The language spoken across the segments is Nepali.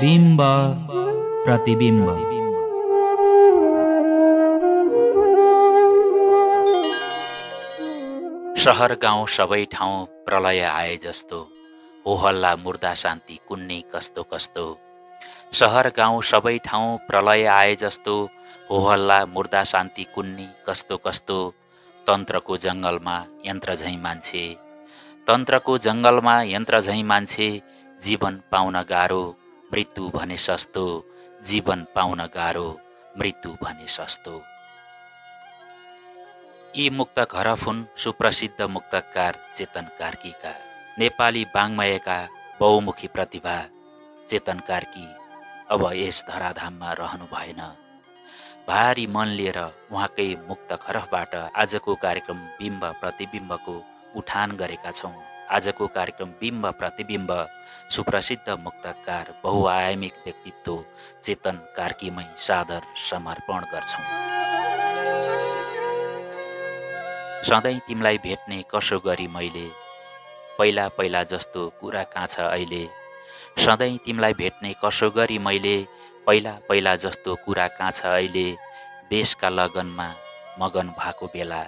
बिम्ब प्रतिबिम्ब। शहर गाउँ सबै ठाउँ प्रलय आए जस्तो, हो हल्ला मुर्दा शान्ति कुन्नी कस्तो कस्तो। शहर गाउँ सबै ठाउँ प्रलय आए जस्तो, हो हल्ला मुर्दा शान्ति कुन्नी कस्तो कस्तो। तन्त्रको जङ्गलमा यन्त्र झैँ मान्छे, तन्त्रको जङ्गलमा यन्त्र झैँ मान्छे। जीवन पाउन गाह्रो मृत्यु भने सस्तो, जीवन पाउन गाह्रो मृत्यु भने सस्तो। यी मुक्तक हरफ हुन् सुप्रसिद्ध मुक्तकार चेतन कार्कीका। नेपाली वाङ्मयका बहुमुखी प्रतिभा चेतन कार्की अब यस धराधाममा रहनु भएन। भारी मन लिएर उहाँकै मुक्तक हरफबाट आजको कार्यक्रम बिम्ब प्रतिबिम्बको उठान गरेका छौँ। आजको कार्यक्रम बिम्ब प्रतिबिम्ब सुप्रसिद्ध मुक्तकार बहुआयामिक व्यक्तित्व चेतन कार्कीमै सादर समर्पण गर्छौँ। सधैँ तिमीलाई भेट्ने कसो गरी मैले, पहिला पहिला जस्तो कुरा कहाँ छ अहिले। सधैँ तिमीलाई भेट्ने कसो गरी मैले, पहिला पहिला जस्तो कुरा कहाँ छ अहिले। देशका लगनमा मगन भएको बेला,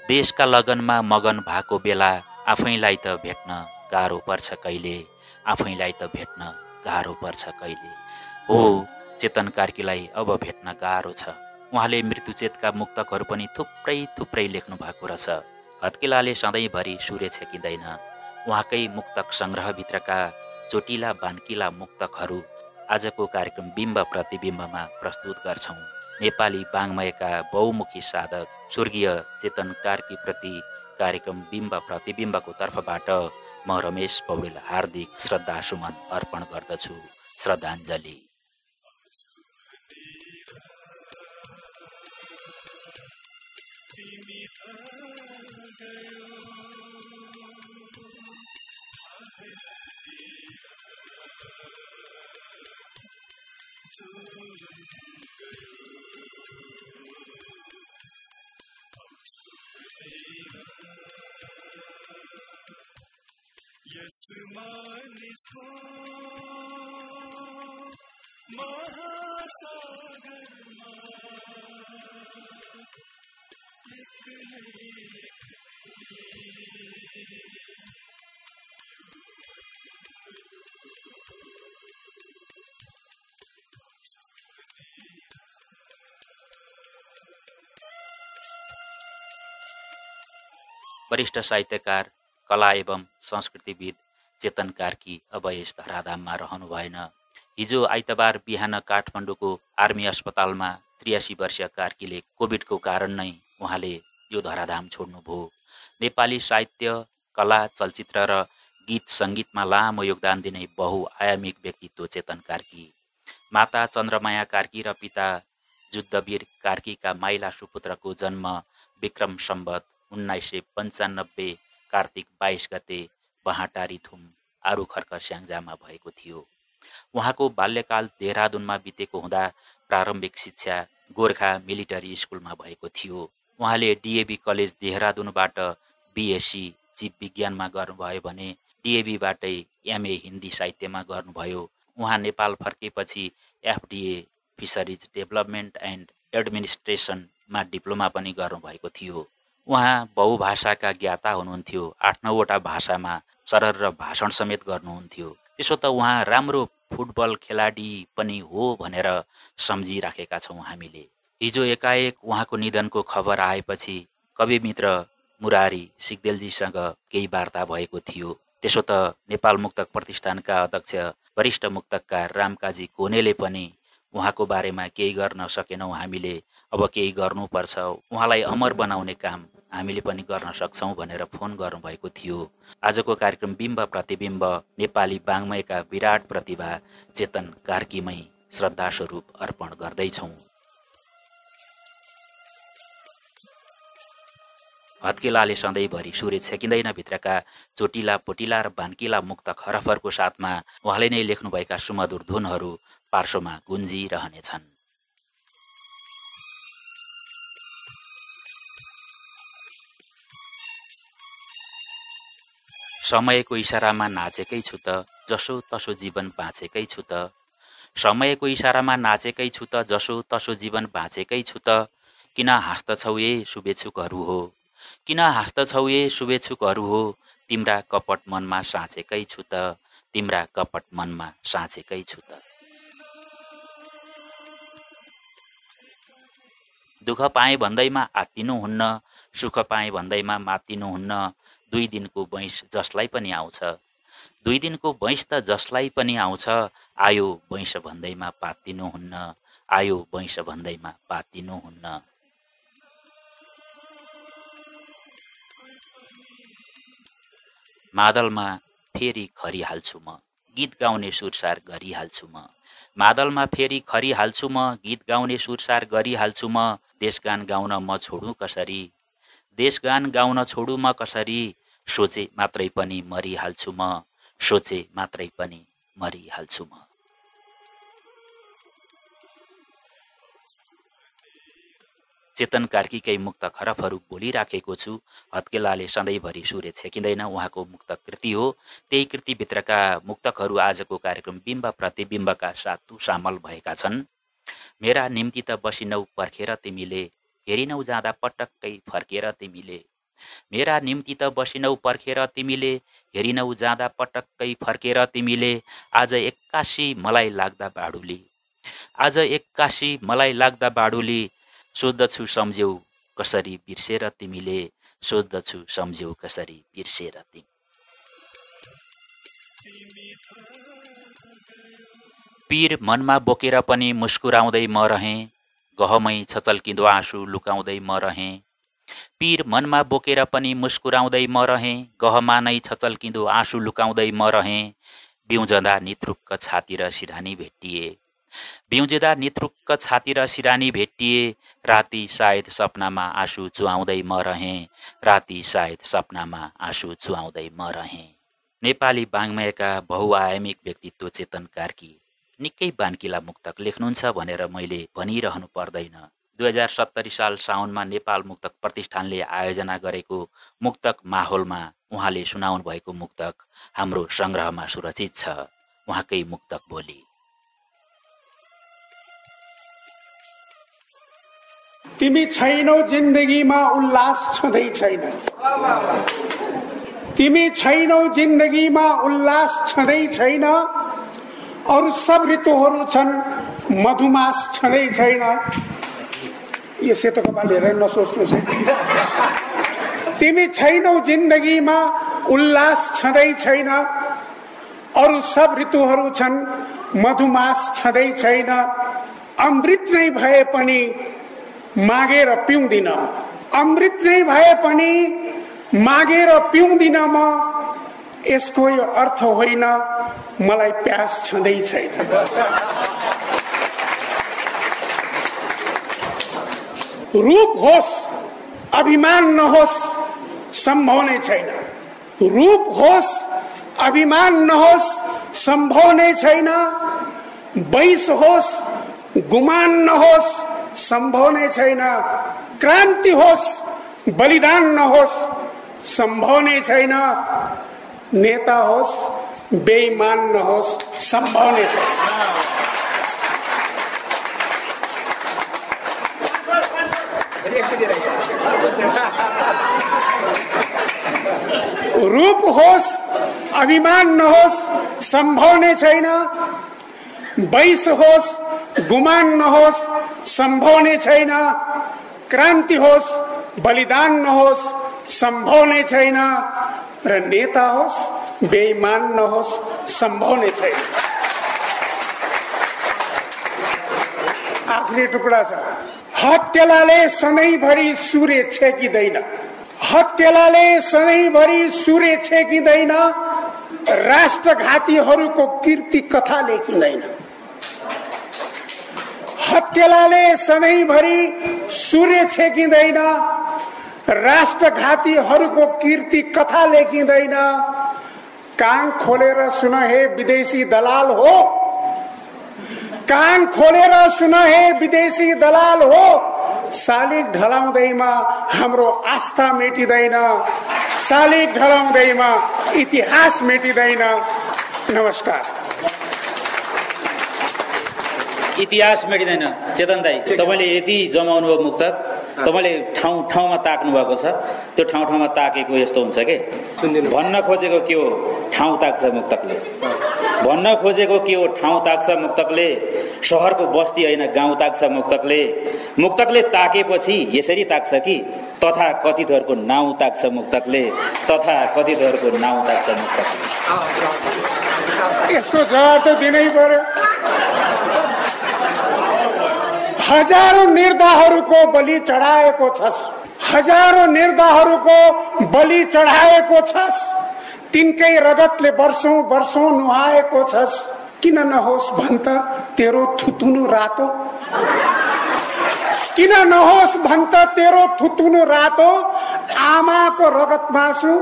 देशका लगनमा मगन भएको बेला। आफैलाई त भेट्न गाह्रो पर्छ कहिले, आफैलाई त भेट्न गाह्रो पर्छ कहिले। हो, चेतन कार्कीलाई अब भेट्न गाह्रो छ। उहाँले मृत्युचेतका मुक्तकहरू पनि थुप्रै थुप्रै लेख्नु भएको रहेछ। हत्केलाले सधैँभरि सूर्य छेकिँदैन। उहाँकै मुक्तक सङ्ग्रहभित्रका चोटिला बान्किला मुक्तकहरू आजको कार्यक्रम बिम्ब प्रतिबिम्बमा प्रस्तुत गर्छौँ। नेपाली वाङ्मयका बहुमुखी साधक स्वर्गीय चेतन कार्कीप्रति कार्यक्रम बिम्ब प्रतिबिम्बको तर्फबाट म रमेश पौडेल हार्दिक श्रद्धासुमन अर्पण गर्दछु। श्रद्धाञ्जली। यस मानिसको महासागरमा वरिष्ठ साहित्यकार कला एवं संस्कृतिविद चेतन कार्की अब यस धराधाममा रहनु भएन। हिजो आइतबार बिहान काठमाडौँको आर्मी अस्पतालमा 83 वर्षीय कार्कीले कोभिडको कारण नै उहाँले यो धराधाम छोड्नुभयो। नेपाली साहित्य, कला, चलचित्र र गीत सङ्गीतमा लामो योगदान दिने बहुआयामिक व्यक्तित्व चेतन कार्की। माता चन्द्रमाया कार्की र पिता युद्धवीर कार्कीका माइला सुपुत्रको जन्म विक्रम सम्वत 1995 कार्तिक 22 गते बहाटारी थुम आरुखर्क स्याङ्जामा भएको थियो। उहाँको बाल्यकाल देहरादुनमा बितेको हुँदा प्रारम्भिक शिक्षा गोर्खा मिलिटरी स्कुलमा भएको थियो। उहाँले डिएभी कलेज देहरादुनबाट बिएससी जीव विज्ञानमा गर्नुभयो भने डिएभीबाटै एमए हिन्दी साहित्यमा गर्नुभयो। उहाँ नेपाल फर्केपछि एफडिए फिसरिज डेभलपमेन्ट एन्ड एडमिनिस्ट्रेसनमा डिप्लोमा पनि गर्नुभएको थियो। उहाँ बहुभाषाका ज्ञाता हुनुहुन्थ्यो। 8-9 वटा भाषामा सरर भाषण समेत गर्नुहुन्थ्यो। त्यसो त उहाँ राम्रो फुटबल खेलाडी पनि हो भनेर सम्झिराखेका छौँ हामीले। हिजो एकाएक उहाँको निधनको खबर आएपछि कवि मित्र मुरारी सिग्देलजीसँग केही वार्ता भएको थियो। त्यसो त नेपाल मुक्तक प्रतिष्ठानका अध्यक्ष वरिष्ठ मुक्तकार रामकाजी कोनेले पनि उहाँको बारेमा केही गर्न सकेनौँ हामीले, अब केही गर्नुपर्छ, उहाँलाई अमर बनाउने काम हामीले पनि गर्न सक्छौँ भनेर फोन गर्नुभएको थियो। आजको कार्यक्रम बिम्ब प्रतिबिम्ब नेपाली वाङ्मयका विराट प्रतिभा चेतन कार्कीमै श्रद्धास्वरूप अर्पण गर्दैछौँ। हत्केलाले सधैँभरि सूर्य छेकिँदैन भित्रका चोटिला पोटिला र बान्किला मुक्तक हरफहरूको साथमा उहाँले नै लेख्नुभएका सुमधुर धुनहरू पार्श्वमा गुन्जिरहनेछन्। समयको इसारामा नाचेकै छु त, जसो तसो जीवन बाँचेकै छु त। समयको इसारामा नाचेकै छु त, जसो तसो जीवन बाँचेकै छु त। किन हाँस्दछौ ए शुभेच्छुकहरू हो, किन हाँस्दछौ ए शुभेच्छुकहरू हो। तिम्रा कपट मनमा साँचेकै छु त, तिम्रा कपट मनमा साँचेकै छु त। दुःख पाएँ भन्दैमा आत्तिनुहुन्न, सुख पाएँ भन्दैमा मात्तिनुहुन्न। 2 दिनको बैंस जसलाई पनि आउँछ, 2 दिनको बैंस त जसलाई पनि आउँछ। आयो बैंस भन्दैमा पात्तिनुहुन्न, आयो बैंस भन्दैमा पात्तिनुहुन्न। मादलमा फेरि खरिहाल्छु म, गीत गाउने सुरसार गरिहाल्छु म। मादलमा फेरि खरिहाल्छु म, गीत गाउने सुरसार गरिहाल्छु म। देशगान गाउन म छोडु कसरी, देशगान गाउन छोडु म कसरी। सोचे मात्रै पनि मरिहाल्छु म, सोचे मात्रै पनि मरिहाल्छु म। चेतन कार्कीकै मुक्तक हरफहरू बोलिराखेको छु। हत्केलाले सधैँभरि सूर्य छेकिँदैन उहाँको मुक्तक कृति हो। त्यही कृतिभित्रका मुक्तकहरू आजको कार्यक्रम बिम्ब प्रतिबिम्बका साथ सामल भएका छन्। मेरा निम्ति त बसिनौ पर्खेर तिमीले, हेरिनौ जाँदा पटक्कै फर्केर तिमीले। मेरा निम्ति त बसिनौ पर्खेर तिमीले, हेरिनौ जाँदा पटक्कै फर्केर तिमीले। आज एक्कासी मलाई लाग्दा बाडुली, आज एक्कासी मलाई लाग्दा बाडुली। सोध्दछु सम्झ्यौ कसरी बिर्सेर तिमीले, सोध्दछु सम्झ्यौ कसरी बिर्सेर तिमी। पीर मनमा बोकेर पनि मुस्कुराउँदै म रहेँ, गहमै छचल्किँदो आँसु लुकाउँदै म रहेँ। पीर मनमा बोकेर पनि मुस्कुराउँदै म रहेँ, गहमा नै छचल्किँदो आँसु लुकाउँदै म रहेँ। बिउजँदा निथुक्क छाती र सिरानी भेटिए, बिउजँदा निथुक्क छाती र सिरानी भेटिए। राति सायद सपनामा आँसु चुहाउँदै म रहेँ, राति सायद सपनामा आँसु चुहाउँदै म रहेँ। नेपाली वाङ्मयका बहुआयामिक व्यक्तित्व चेतन कार्की निकै बान्किला मुक्तक लेख्नुहुन्छ भनेर मैले भनिरहनु पर्दैन। 2070 साल साउनमा नेपाल मुक्तक प्रतिष्ठानले आयोजना गरेको मुक्तक माहौलमा उहाँले सुनाउनु भएको मुक्तक हाम्रो संग्रहमा सुरक्षित छ। उहाँकै मुक्तक बोली। तिमी छैनौ जिन्दगीमा उल्लास छँदै छैन, तिमी छैनौ जिन्दगीमा उल्लास छँदै छैन। अरू सब ऋतुहरू छन् मधुमास छँदै छैन। यो सेतो कपाल हेरेर नसोच्नुहोस् है। तिमी छैनौ जिन्दगीमा उल्लास छँदै छैन। अरू सब ऋतुहरू छन् मधुमास छँदै छैन। अमृत नै भए पनि मागेर पिउँदिन म, अमृत नै भए पनि मागेर पिउँदिन म। यसको यो अर्थ होइन मलाई प्यास छँदै छैन। रूप होस् अभिमान नहोस् सम्भव नै छैन, रूप होस् अभिमान नहोस् सम्भव नै छैन। वैश होस् गुमान नहोस् सम्भव नै छैन। क्रान्ति होस् बलिदान नहोस् सम्भव नै छैन। नेता होस् बेईमान नहोस् सम्भव नै छैन। रूप होस् अभिमान नहोस् सम्भव नै छैन। वैश होस् गुमान नहोस् सम्भव नै छैन। क्रान्ति होस् बलिदान नहोस् सम्भव नै छैन। र नेता होस् बेईमान नहोस् सम्भव नै छैन। आखिरी टुक्रा छ। हत्केलाले सधैँभरि सूर्य छेकिँदैन, हत्केलाले सधैँभरि सूर्य छेकिँदैन। राष्ट्रघातीहरूको कीर्ति कथा लेखिँदैन। हत्केलाले सधैँभरि सूर्य छेकिँदैन। राष्ट्रघातीहरूको कीर्ति कथा लेखिँदैन। कान खोलेर सुन हे विदेशी दलाल हो, कान खोलेर सुन हे विदेशी दलाल हो। शालिग ढलाउँदैमा हाम्रो आस्था मेटिँदैन, शालिग ढलाउँदैमा इतिहास मेटिँदैन। नमस्कार। इतिहास मेटिँदैन। चेतन दाई, तपाईँले यति जमाउनु भयो मुक्तक, तपाईँले ठाउँ ठाउँमा ताक्नु भएको छ। त्यो ठाउँ ठाउँमा ताकेको यस्तो हुन्छ के, भन्न खोजेको के हो, ठाउँ ताक्छ मुक्तकले। भन्न खोजेको के हो, ठाउँ ताक्छ मुक्तकले। सहरको बस्ती होइन गाउँ ताक्छ मुक्तकले। मुक्तकले ताकेपछि यसरी ताक्छ कि तथा कतिथरको नाउँ ताक्छ मुक्तकले। तथा कतिथरको नाउँ ताक्छ मुक्तकले। यसको जवाब त दिनै पर्यो। हजारौं निर्दयहरूको बलि चढाएको छस्, हजारौं निर्दयहरूको बलि चढाएको छस्। तिनकै रगतले वर्षौं वर्षौं नुहाएको छस्। किन नहोस् भन्छ तेरो थुतुनु रातो, किन नहोस् भन्छ तेरो थुतुनु रातो। आमाको रगत मासु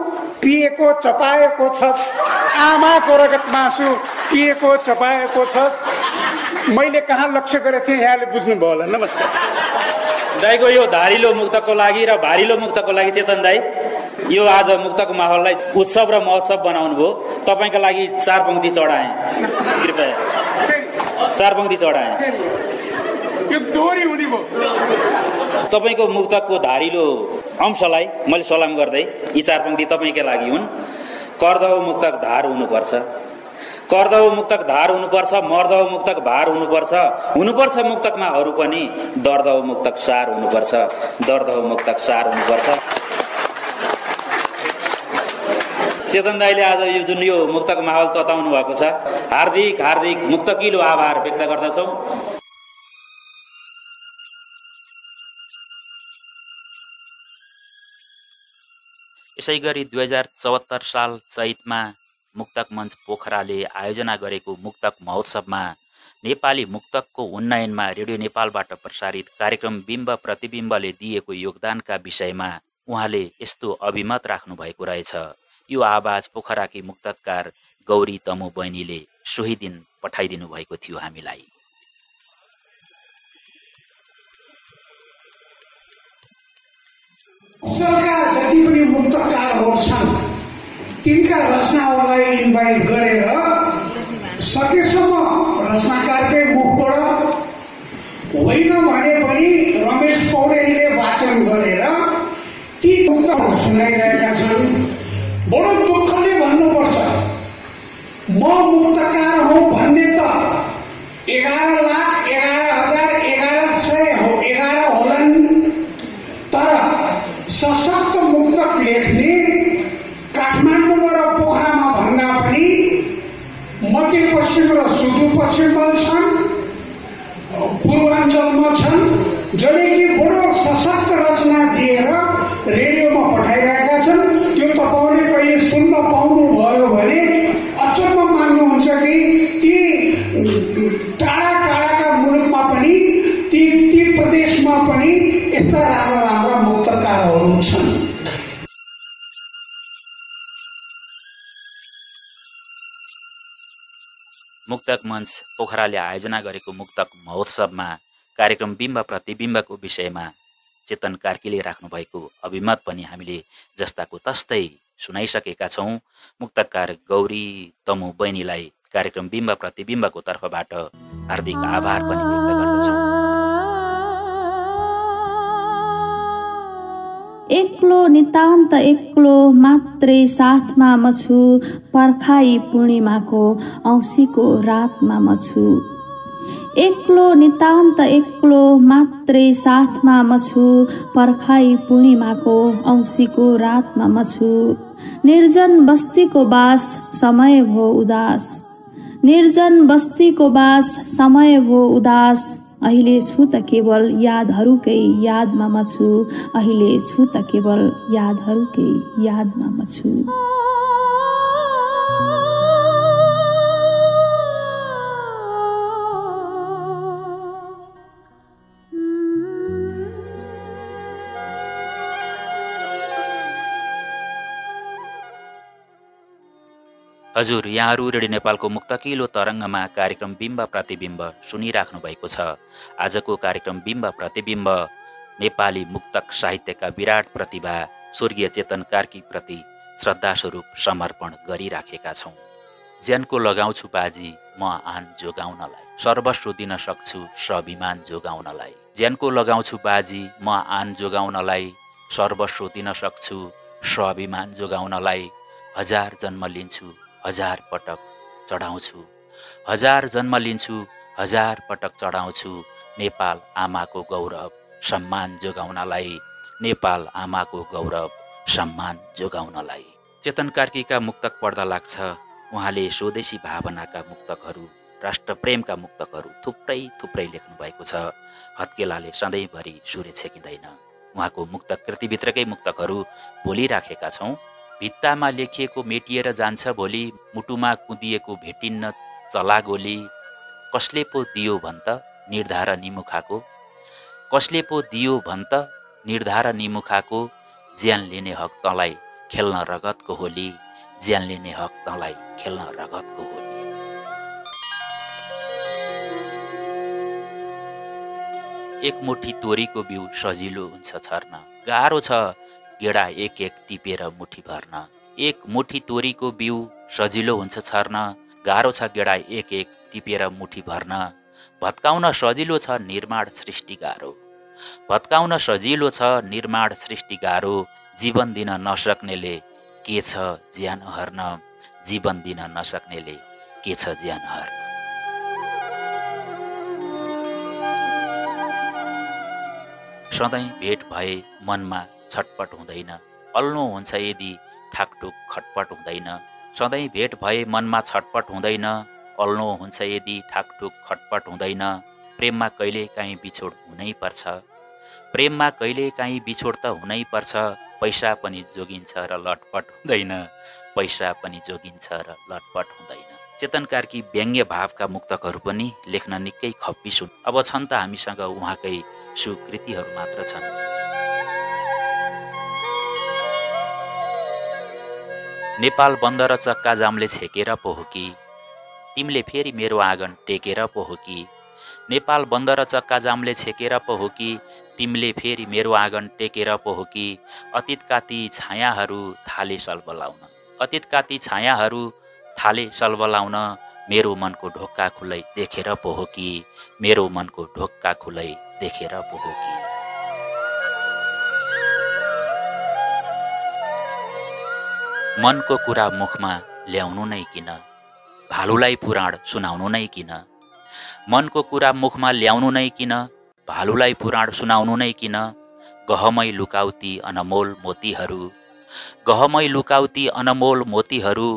पिएको चपाएको छस्, आमाको रगत मासु पिएको चपाएको छस्। मैले कहाँ लक्ष्य गरेको थिएँ, यहाँले बुझ्नुभयो होला। नमस्कार दाइको यो धारिलो मुक्तको लागि र भारिलो मुक्तको लागि चेतन दाई, यो आज मुक्तको माहौललाई उत्सव र महोत्सव बनाउनु भयो। तपाईँका लागि 4 पंक्ति चढाएँ, कृपया 4 पंक्ति चढाएँ। यो दोहोरी हुने भयो। तपाईँको मुक्तकको धारिलो अंशलाई मैले सलाम गर्दै यी 4 पंक्ति तपाईँकै लागि हुन्। कर्दहो मुक्तक धार हुनुपर्छ, कर्दहो मुक्तक धार हुनुपर्छ, मर्दहो मुक्तक भार हुनुपर्छ। हुनुपर्छ मुक्तकमा अरू पनि, दर्दहो मुक्तक सार हुनुपर्छ, दर्दहो मुक्तक सार हुनुपर्छ। चेतन दाईले आज यो जुन यो मुक्तक माहौल तताउनु भएको छ, हार्दिक हार्दिक मुक्तकिलो आभार व्यक्त गर्दछौँ। यसैगरी 2074 साल चैतमा मुक्तक मञ्च पोखराले आयोजना गरेको मुक्तक महोत्सवमा नेपाली मुक्तकको उन्नयनमा रेडियो नेपालबाट प्रसारित कार्यक्रम बिम्ब प्रतिबिम्बले दिएको योगदानका विषयमा उहाँले यस्तो अभिमत राख्नु भएको रहेछ। यो आवाज पोखराकी मुक्तकार गौरी तमु बहिनीले सोही दिन पठाइदिनु भएको थियो हामीलाई। सरकार जति पनि मुक्तकारहरू छन् तिनका रचनाहरूलाई इन्भाइट गरेर सकेसम्म रचनाकारकै मुखबाट होइन भने पनि रमेश पौडेलले वाचन गरेर ती मुक्तहरू सुनाइरहेका छन्। बडो दुःखले भन्नुपर्छ, म मुक्तकार हौ भन्ने त 11,11,11,100 होलान्, तर सशक्त मुक्तक लेख्ने काठमाडौँ र पोखरामा भन्दा पनि मध्यपश्चिम र सुदूरपश्चिममा छन्, पूर्वाञ्चलमा छन्, जसले कि बडो सशक्त रचना दिएर रेडियोमा पठाइरहेका छन्। त्यो तपाईँले कहिले सुन्न पाउनुभयो भने अचम्म मान्नुहुन्छ कि ती टाढा टाढाका मुलुकमा पनि ती प्रदेशमा पनि यस्ता राम्रा राम्रा मुक्तकारहरू छन्। मुक्तक मञ्च पोखराले आयोजना गरेको मुक्तक महोत्सवमा कार्यक्रम बिम्ब प्रतिबिम्बको विषयमा चेतन कार्कीले राख्नुभएको अभिमत पनि हामीले जस्ताको तस्तै सुनाइसकेका छौँ। मुक्तकार गौरी तमु बहिनीलाई कार्यक्रम बिम्ब प्रतिबिम्बको तर्फबाट हार्दिक आभार पनि व्यक्त गर्दछौँ। एक्लो नितान्त एक्लो मात्रै साथमा म छु, पर्खाई पूर्णिमाको औँसीको रातमा म छु। एक्लो नितान्त एक्लो मात्रै साथमा म छु, पर्खाई पूर्णिमाको औँसीको रातमा म छु। निर्जन बस्तीको बास समय भो उदास, निर्जन बस्तीको बास समय भो उदास। अहिले छु त केवल यादहरूकै यादमा म छु, अहिले छु त केवल यादहरूकै यादमा म छु। हजुर, यहाँहरू रेडियो नेपालको मुक्तकिलो तरङ्गमा कार्यक्रम बिम्ब प्रतिबिम्ब सुनिराख्नु भएको छ। आजको कार्यक्रम बिम्ब प्रतिबिम्ब नेपाली मुक्तक साहित्यका विराट प्रतिभा स्वर्गीय चेतन कार्की प्रति श्रद्धास्वरूप समर्पण गरिराखेका छौँ। ज्यानको लगाउँछु बाजी म आन जोगाउनलाई, सर्वस्व दिन सक्छु स्वाभिमान जोगाउनलाई। ज्यानको लगाउँछु बाजी म आन जोगाउनलाई, सर्वस्व दिन सक्छु स्वाभिमान जोगाउनलाई। 1000 जन्म लिन्छु 1000 पटक चढाउँछु, 1000 जन्म लिन्छु 1000 पटक चढाउँछु। नेपाल आमाको गौरव सम्मान जोगाउनलाई, नेपाल आमाको गौरव सम्मान जोगाउनलाई। चेतन कार्कीका मुक्तक पढ्दा लाग्छ उहाँले स्वदेशी भावनाका मुक्तकहरू, राष्ट्रप्रेमका मुक्तकहरू थुप्रै थुप्रै लेख्नु भएको छ। हत्केलाले सधैँभरि सूर्य छेकिँदैन। उहाँको मुक्तक कृतिभित्रकै मुक्तकहरू बोलिराखेका छौँ। भित्तामा लेखिएको मेटिएर जान्छ भोलि, मुटुमा कुदिएको भेटिन्न चला गोली। कसले पो दियो भन्छ निर्धार निमुखाको, कसले पो दियो भन्छ निर्धार निमुखाको। ज्यान लिने हक तँलाई खेल्न रगतको होली, ज्यान लिने हक तँलाई खेल्न रगतको होली। एक मुठी तोरीको बिउ सजिलो हुन्छ छर्न, गाह्रो छ गेडा एक एक टिपेर मुठी भर्न। एक मुठी तोरीको बिउ सजिलो हुन्छ छर्न, गाह्रो छ गेडा एक एक टिपेर मुठी भर्न। भत्काउन सजिलो छ निर्माण सृष्टि गाह्रो, भत्काउन सजिलो छ निर्माण सृष्टि गाह्रो। जीवन दिन नसक्नेले के छ ज्यान हर्न, जीवन दिन नसक्नेले के छ ज्यान हर्न। सधैँ भेट भए मनमा छटपट हुँदैन, अल्नो हुन्छ यदि ठाकठुक खटपट हुँदैन। सधैँ भेट भए मनमा छटपट हुँदैन, अल्नो हुन्छ यदि ठाकठुक खटपट हुँदैन। प्रेममा कहिले काहीँ बिछोड हुनै पर्छ, प्रेममा कहिले काहीँ बिछोड त हुनै पर्छ। पैसा पनि जोगिन्छ र लटपट हुँदैन, पैसा पनि जोगिन्छ र लटपट हुँदैन। चेतन कार्की व्यङ्ग्य भावका मुक्तकहरू पनि लेख्न निकै खप्पिस हुन्। अब छन् त हामीसँग उहाँकै सुकृतिहरू मात्र छन्। नेपाल बन्द र चक्का जामले छेकेर पो हो कि, तिमीले फेरि मेरो आँगन टेकेर पो हो कि। नेपाल बन्द र चक्का जामले छेकेर पो हो कि, तिमीले फेरि मेरो आँगन टेकेर पो हो कि। अतीतका ती छायाहरू थाले सल्बलाउन, अतीतका ती छायाहरू थाले सल्बलाउन। मेरो मनको ढोक्का खुलै देखेर पो हो कि, मेरो मनको ढोक्का खुलै देखेर पो हो कि। मनको कुरा मुखमा ल्याउनु नै किन, भालुलाई पुराण सुनाउनु नै किन। मनको कुरा मुखमा ल्याउनु नै किन, भालुलाई पुराण सुनाउनु नै किन। गहमै लुकाउती अनमोल मोतीहरू, गहमै लुकाउती अनमोल मोतीहरू।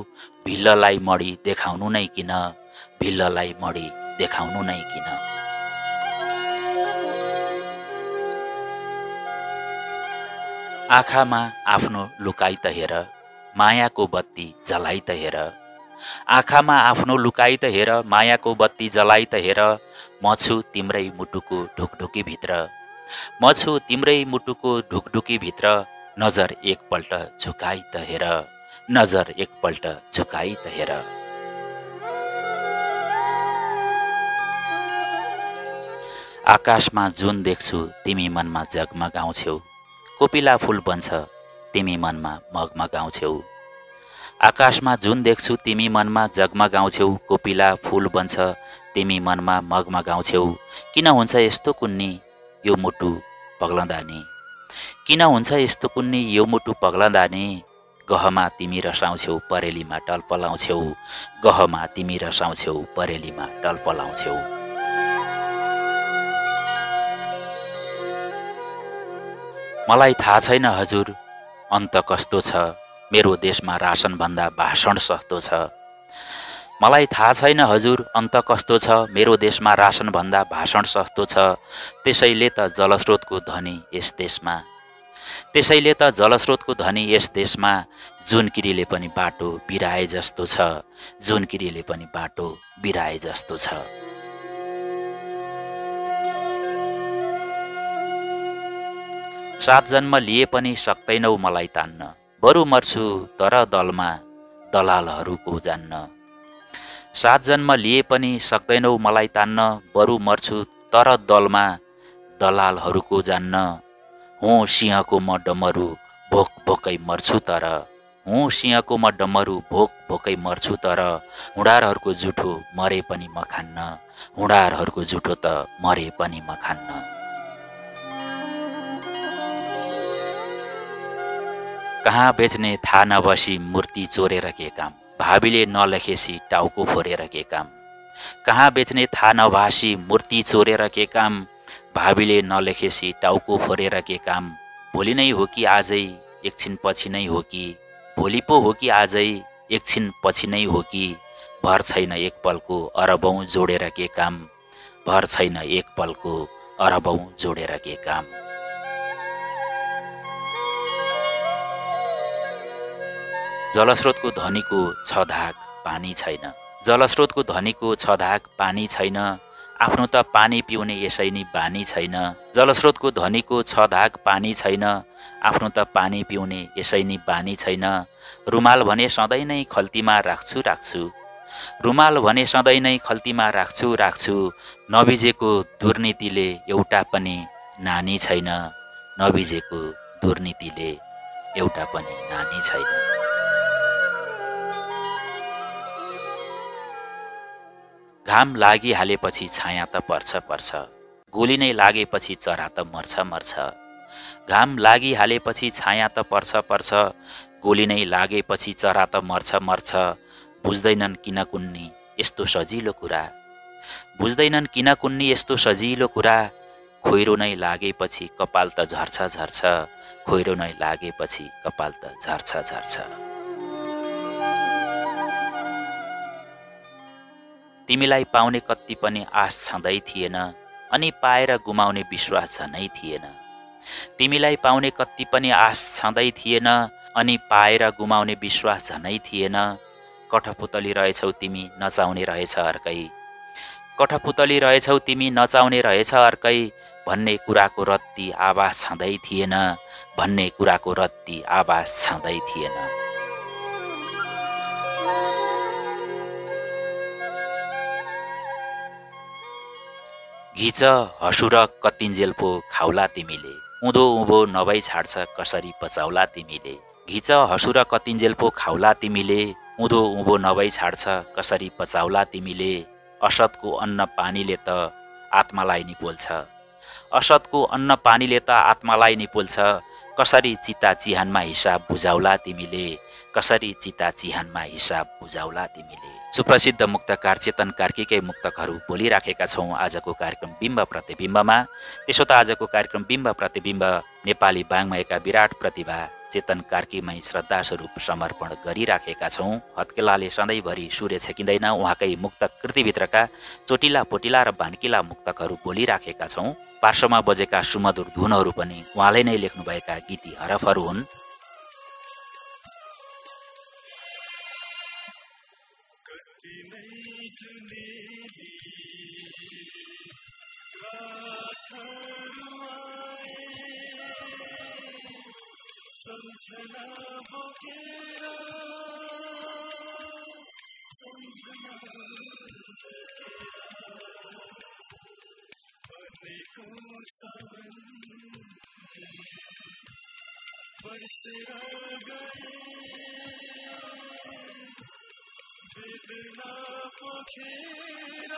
भिल्ललाई मडी देखाउनु नै किन, भिल्ललाई मडी देखाउनु नै किन। आँखामा आफ्नो लुकाई त हेर, मायाको बत्ती जलाई त हेर। आँखामा आफ्नो लुकाई त हेर, मायाको बत्ती जलाई त हेर। म छु तिम्रै मुटुको ढुकढुकी भित्र, म छु तिम्रै मुटुको ढुकढुकी भित्र। नजर एकपल्ट झुकाई त हेर, नजर एकपल्ट झुकाई त हेर। आकाशमा जुन देख्छु तिमी मनमा जगमगाउँछौ, कोपिला फुल बन्छ तिमी मनमा मगमगाउँछौ। आकाशमा जुन देख्छु तिमी मनमा जगमगाउँछौ, कोपिला फुल बन्छ तिमी मनमा मगमगाउँछौ। किन हुन्छ यस्तो कुन्नी यो मुटु पग्लँदा नि, किन हुन्छ यस्तो कुन्नी यो मुटु पग्लँदा नि। गहमा तिमी रसाउँछौ परेलीमा टलपलाउँछौ, गहमा तिमी रसाउँछौ परेलीमा टलपलाउँछौ। मलाई थाहा छैन हजुर अन्त कस्तो छ, मेरो देशमा रासनभन्दा भाषण सस्तो छ। मलाई थाहा छैन हजुर अन्त कस्तो छ, मेरो देशमा रासनभन्दा भाषण सस्तो छ। त्यसैले त जलस्रोतको धनी यस देशमा, त्यसैले त जलस्रोतको धनी यस देशमा। जुनकिरीले पनि बाटो बिराए जस्तो छ, जुनकिरीले पनि बाटो बिराए जस्तो छ। सात जन्म लिए पनि सक्दैनौ मलाई तान्न, बरु मर्छु तर दलमा दलालहरूको जान्न। सात जन्म लिए पनि सक्दैनौ मलाई तान्न, बरु मर्छु तर दलमा दलालहरूको जान्न। हुँ सिंहको म डमरू भोक भोकै मर्छु तर, हुँ सिंहको म डम्मरू भोक भोकै मर्छु तर हुँडारहरूको जुठो मरे पनि म खान्न, हुँडारहरूको जुठो त मरे पनि म खान्न। कहाँ बेच्ने थाहा नबसी मूर्ति चोरेर के काम, भावीले नलेखेसी टाउको फोरेर के काम। कहाँ बेच्ने थाहा नभासी मूर्ति चोरेर के काम, भावीले नलेखेसी टाउको फोरेर के काम। भोलि नै हो कि आजै एकछिन पछि नै हो कि, भोलि पो हो कि आजै एकछिन पछि नै हो कि, भर छैन एक पलको अरबौं जोडेर के काम, भर छैन एक पलको अरबौं जोडेर के काम। जलस्रोतको धनीको छ धाक पानी छैन, जलस्रोतको धनीको छ धाक पानी छैन, आफ्नो त पानी पिउने यसै नि बानी छैन। जलस्रोतको धनीको छ धाक पानी छैन, आफ्नो त पानी पिउने यसै नि बानी छैन। रुमाल भने सधैँ नै खल्तीमा राख्छु राख्छु, रुमाल भने सधैँ नै खल्तीमा राख्छु राख्छु, नबिजेको दुर्नीतिले एउटा पनि नानी छैन, नबिजेको दुर्नीतिले एउटा पनि नानी छैन। घाम लागिहालेपछि छाया त पर्छ पर्छ, गोली नै लागेपछि चरा त मर्छ मर्छ। घाम लागिहालेपछि छाया त पर्छ पर्छ, गोली नै लागेपछि चरा त मर्छ मर्छ। बुझ्दैनन् किन कुन्नी यस्तो सजिलो कुरा, बुझ्दैनन् किन कुन्नी यस्तो सजिलो कुरा। खोइरो नै लागेपछि कपाल त झर्छ झर्छ, खोइरो नै लागेपछि कपाल त झर्छ झर्छ। तिमीलाई पाउने कति पनि आश छँदै थिएन, अनि पाएर गुमाउने विश्वास झनै थिएन। तिमीलाई पाउने कति पनि आश छँदै थिएन, अनि पाएर गुमाउने विश्वास झनै थिएन। कठपुतली रहेछौ तिमी नचाउने रहेछ अर्कै, कठपुतली रहेछौ तिमी नचाउने रहेछ अर्कै, भन्ने कुराको रत्ती आवाज छँदै थिएन, भन्ने कुराको रत्ती आवाज छँदै थिएन। घिच हसुर कतिन्जेल पो खाउला तिमीले, उँधो उँभो नभई छाड्छ कसरी बचाउला तिमीले। घिच हसुर कतिन्जेल पो खाउला तिमीले, उँधो उँभो नभई छाड्छ कसरी बचाउला तिमीले। असतको अन्न पानीले त आत्मालाई नि पोल्छ, असतको अन्न पानीले त आत्मालाई नि पोल्छ। कसरी चिता चिहानमा हिसाब बुझाउला तिमीले, कसरी चिता चिहानमा हिसाब बुझाउला तिमीले। सुप्रसिद्ध मुक्तकार चेतन कार्कीकै मुक्तकहरू बोलिराखेका छौँ आजको कार्यक्रम बिम्ब प्रतिबिम्बमा। त्यसो त आजको कार्यक्रम बिम्ब प्रतिबिम्ब नेपाली वाङ्मयका विराट प्रतिभा चेतन कार्कीमै श्रद्धास्वरूप समर्पण गरिराखेका छौँ। हत्केलाले सधैँभरि सूर्य छेकिँदैन उहाँकै मुक्तक कृतिभित्रका चोटिला पोटिला र भान्किला मुक्तकहरू बोलिराखेका छौँ। पार्श्वमा बजेका सुमधुर धुनहरू पनि उहाँले नै लेख्नुभएका गीती हरफहरू हुन्। सम्झना बोकेर सम्झना बनेको सावन बरसेर गए वेदना पोखेर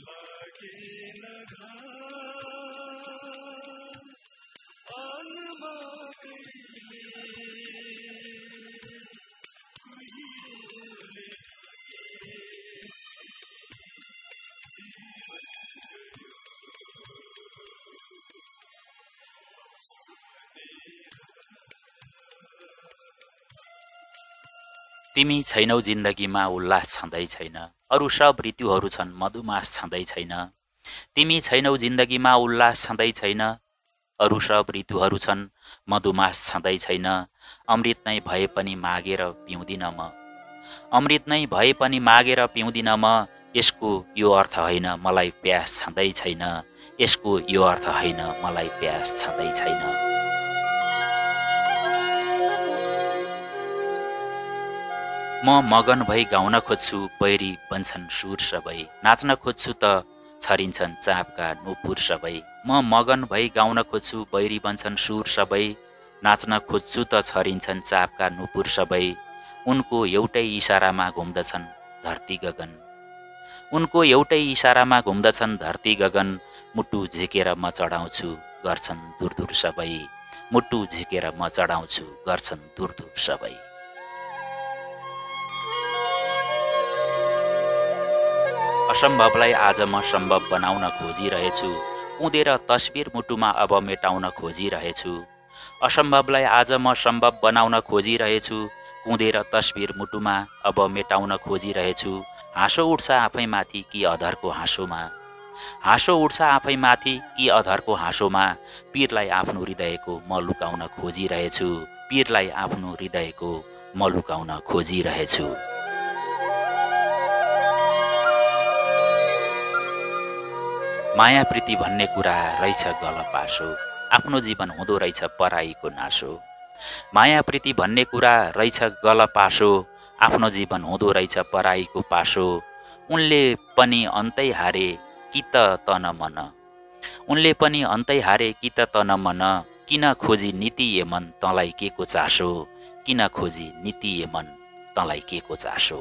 लागेन घाम आँगमा कहिले कुहिरोले जीवन गयो तिमी छैनौ जिन्दगीमा उल्लास छँदै छैन, अरू सब ऋतुहरू छन् मधुमास छँदै छैन। तिमी छैनौ जिन्दगीमा उल्लास छँदै छैन, अरू सब ऋतुहरू छन् मधुमास छँदै छैन। अमृत नै भए पनि मागेर पिउँदिन म, अमृत नै भए पनि मागेर पिउँदिन म। यसको यो अर्थ होइन मलाई प्यास छँदै छैन, यसको यो अर्थ होइन मलाई प्यास छँदै छैन। म मगन भई गाउन खोज्छु बैरी बन्छन् सुर सबै, नाच्न खोज्छु त छरिन्छन् चापका नुपुर सबै। म मगन भई गाउन खोज्छु बैरी बन्छन् सुर सबै, नाच्न खोज्छु त छरिन्छन् चापका नुपुर सबै। उनको एउटै इसारामा घुम्दछन् धरती गगन, उनको एउटै इसारामा घुम्दछन् धरती गगन। मुटु झिकेर म चढाउँछु गर्छन् दूर दूर सबै, मुटु झिकेर म चढाउँछु गर्छन् दूर दूर सबै। असम्भवलाई आज म सम्भव बनाउन खोजिरहेछु, कुदेर तस्बिर मुटुमा अब मेटाउन खोजिरहेछु। असम्भवलाई आज म सम्भव बनाउन खोजिरहेछु, कुदेर तस्बिर मुटुमा अब मेटाउन खोजिरहेछु। हाँसो उठ्छ आफैमाथि कि अधरको हाँसोमा, हाँसो उठ्छ आफैमाथि कि अधरको हाँसोमा। पीरलाई आफ्नो हृदयको म लुकाउन खोजिरहेछु, पीरलाई आफ्नो हृदयको म लुकाउन खोजिरहेछु। माया प्रीति भन्ने कुरा रहेछ गलपासो, आफ्नो जीवन हुँदो रहेछ पराईको नासो। माया प्रीति भन्ने कुरा रहेछ गलपासो, आफ्नो जीवन हुँदो रहेछ पराईको पासो। उनले पनि अन्तै हारे कि त तन मन, उनले पनि अन्तै हारे कि त तन मन। किन खोजी नीति ए मन तँलाई के को चासो, किन खोजी नीति ए मन तँलाई के को चासो।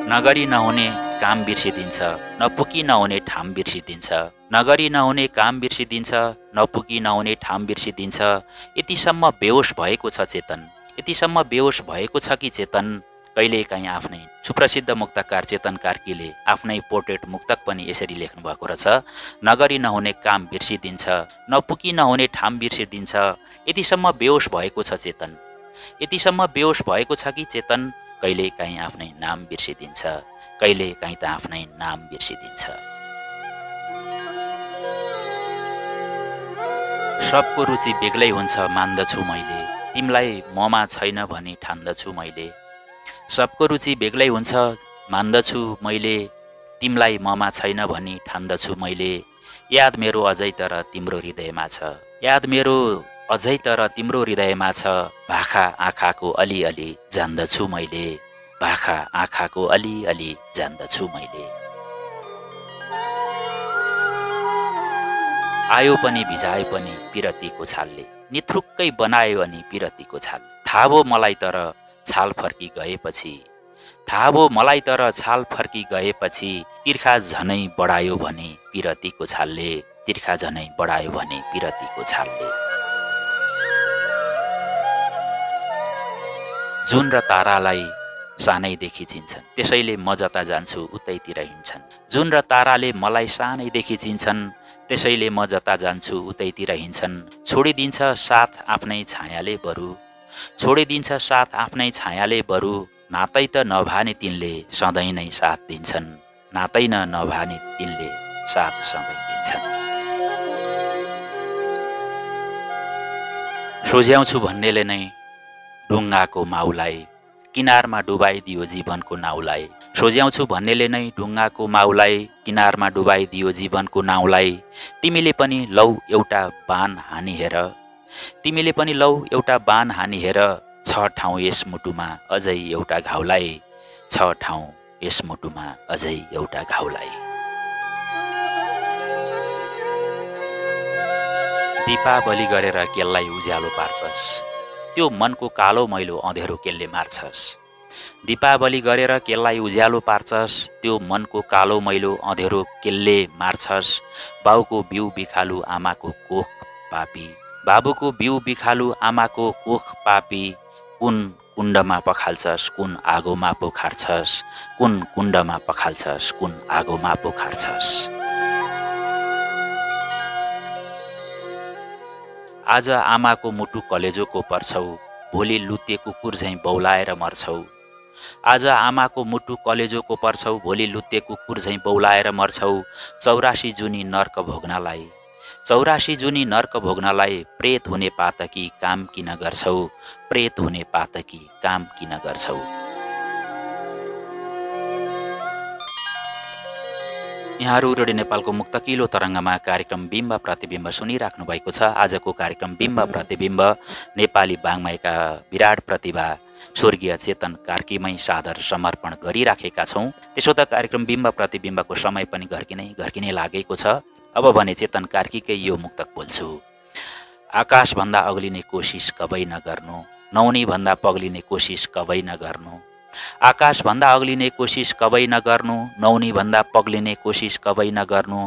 नगरी नहुने काम बिर्सिदिन्छ, नपुगी नहुने ठाम बिर्सिदिन्छ। नगरी नहुने काम बिर्सिदिन्छ, नपुगी नहुने ठाम बिर्सिदिन्छ। यतिसम्म बेहोस भएको छ चेतन, यतिसम्म बेहोस भएको छ कि चेतन। कहिलेकाहीँ आफ्नै सुप्रसिद्ध मुक्तकार चेतन कार्कीले आफ्नै पोर्ट्रेट मुक्तक पनि यसरी लेख्नु भएको रहेछ। नगरी नहुने काम बिर्सिदिन्छ, नपुगी नहुने ठाम बिर्सिदिन्छ। यतिसम्म बेहोस भएको छ चेतन, यतिसम्म बेहोस भएको छ कि चेतन। कहिलेकाहीँ आफ्नै नाम बिर्सिदिन्छ, कहिलेकाहीँ त आफ्नै नाम बिर्सिदिन्छ। सबको रुचि बेग्लै हुन्छ मान्दछु मैले, तिमीलाई ममा छैन भनी ठान्दछु मैले। सबको रुचि बेग्लै हुन्छ मान्दछु मैले, तिमीलाई ममा छैन भनी ठान्दछु मैले। याद मेरो अझै तर तिम्रो हृदयमा छ, याद मेरो अझै तर तिम्रो हृदयमा छ। भाखा आँखाको अलिअलि जान्दछु मैले, भाखा आँखाको अलिअलि जान्दछु मैले। आयो पनि भिजायो पनि पिरतीको छालले, निथुक्कै बनायो अनि पिरतीको छाल। थाहा भो मलाई तर छाल फर्की गएपछि, थाहा भो मलाई तर छाल फर्की गएपछि। तिर्खा झनै बढायो भने पिरतीको छालले, तिर्खा झनै बढायो भने पिरतीको छालले। जुन र तारालाई सानैदेखि चिन्छन्, त्यसैले म जता जान्छु उतैतिर हिँड्छन्। जुन र ताराले मलाई सानैदेखि चिन्छन्, त्यसैले म जता जान्छु उतैतिर हिँड्छन्। छोडिदिन्छ साथ आफ्नै छायाले बरु, छोडिदिन्छ साथ आफ्नै छायाले बरु। नातै त नभाने तिनले सधैँ नै साथ दिन्छन्, नातै नभाने तिनले साथ सधैँ दिन्छन्। सोझ्याउँछु भन्नेले नै ढुङ्गाको माउलाई, किनारमा डुबाइदियो जीवनको नाउलाई। सोझ्याउँछु भन्नेले नै ढुङ्गाको माउलाई, किनारमा डुबाइदियो जीवनको नाउलाई। तिमीले पनि लौ एउटा बाण हानी हेर, तिमीले पनि लौ एउटा बाण हानी हेर। छ ठाउँ यस मुटुमा अझै एउटा घाउलाई, छ ठाउँ यस मुटुमा अझै एउटा घाउलाई। दीपावली गरेर केललाई उज्यालो पार्छस्, त्यो मनको कालो मैलो अँधेरो केलले मार्छस्। दीपावली गरेर केललाई उज्यालो पार्छस्, त्यो मनको कालो मैलो अँधेरो केलले मार्छस्। बाउको बिउ बिखालु आमाको कोख पापी, बाबुको बिउ बिखालु आमाको कोख पापी। कुन कुण्डमा पखाल्छस् कुन आगोमा पोखार्छस्, कुन कुण्डमा पखाल्छस् कुन आगोमा पोखार्छस्। आज आमाको मुटु कलेजोको पर्छौ, भोलि लुते कुकुर झैँ बौलाएर मर्छौ। आज आमाको मुटु कलेजोको पर्छौ, भोलि लुते कुकुर झैँ बौलाएर मर्छौ। 84 जुनी नर्क भोग्नलाई, 84 जुनी नर्क भोग्नलाई। प्रेत हुने पातकी काम किन गर्छौ, प्रेत हुने पातकी काम किन गर्छौ। यहाँहरू रेडियो नेपालको मुक्तकिलो तरङ्गमा कार्यक्रम बिम्ब प्रतिबिम्ब सुनिराख्नु भएको छ। आजको कार्यक्रम बिम्ब प्रतिबिम्ब नेपाली वाङ्मयका विराट प्रतिभा स्वर्गीय चेतन कार्कीमै सादर समर्पण गरिराखेका छौँ। त्यसो त कार्यक्रम बिम्ब प्रतिबिम्बको समय पनि घर्किनै लागेको छ। अब भने चेतन कार्कीकै यो मुक्तक बोल्छु। आकाशभन्दा अग्लिने कोसिस कबै नगर्नु, नौनीभन्दा पग्लिने कोसिस कबै नगर्नु। आकाशभन्दा अग्लिने कोसिस कबै नगर्नु, नौनीभन्दा पग्लिने कोसिस कबै नगर्नु।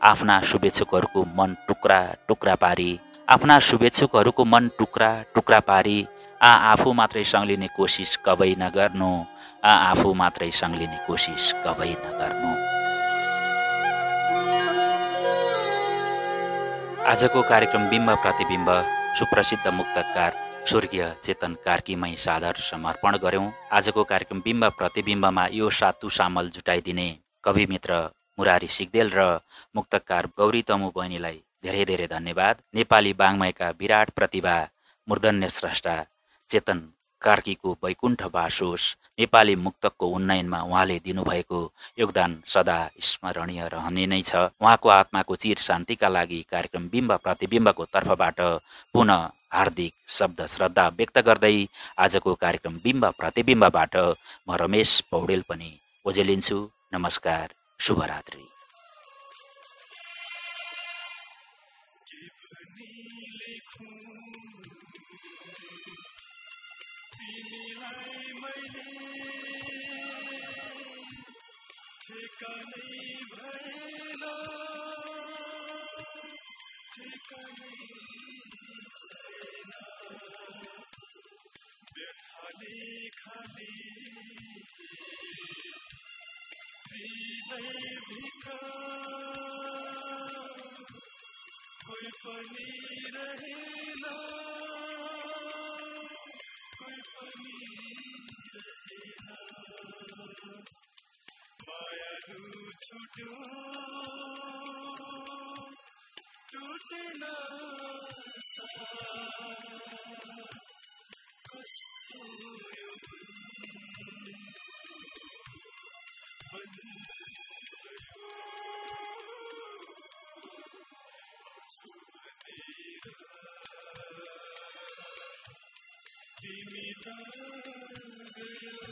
आफ्ना शुभेच्छुकहरूको मन टुक्रा टुक्रा पारी, आफ्ना शुभेच्छुकहरूको मन टुक्रा टुक्रा पारी। आफू मात्रै सङ्लिने कोसिस कबै नगर्नु, आफू मात्रै सङ्लिने कोसिस कबै नगर्नु। आजको कार्यक्रम बिम्ब प्रतिबिम्ब सुप्रसिद्ध मुक्तकार स्वर्गीय चेतन कार्कीमै सादर समर्पण गर्यौं। आजको कार्यक्रम बिम्ब प्रतिबिम्बमा यो सातु सामल जुटाइदिने कवि मित्र मुरारी सिग्देल र मुक्तकार गौरी तमु बहिनीलाई धेरै धेरै धन्यवाद। नेपाली वाङ्मयका विराट प्रतिभा मूर्धन्य स्रष्टा चेतन कार्कीको वैकुण्ठ वासोस। नेपाली मुक्तकको उन्नयनमा उहाँले दिनुभएको योगदान सदा स्मरणीय रहने नै छ। उहाँको आत्माको चिर शान्तिका लागि कार्यक्रम बिम्ब प्रतिबिम्बको तर्फबाट पुनः हार्दिक शब्द श्रद्धा व्यक्त गर्दै आजको कार्यक्रम बिम्ब प्रतिबिम्बबाट म रमेश पौडेल पनि ओजेलिन्छु। नमस्कार, शुभरात्रि। कोई पनि रहेन, कोई पनि रहेन, मायालु छुट्यो टुटेन कस्तो यो तिमी त गयो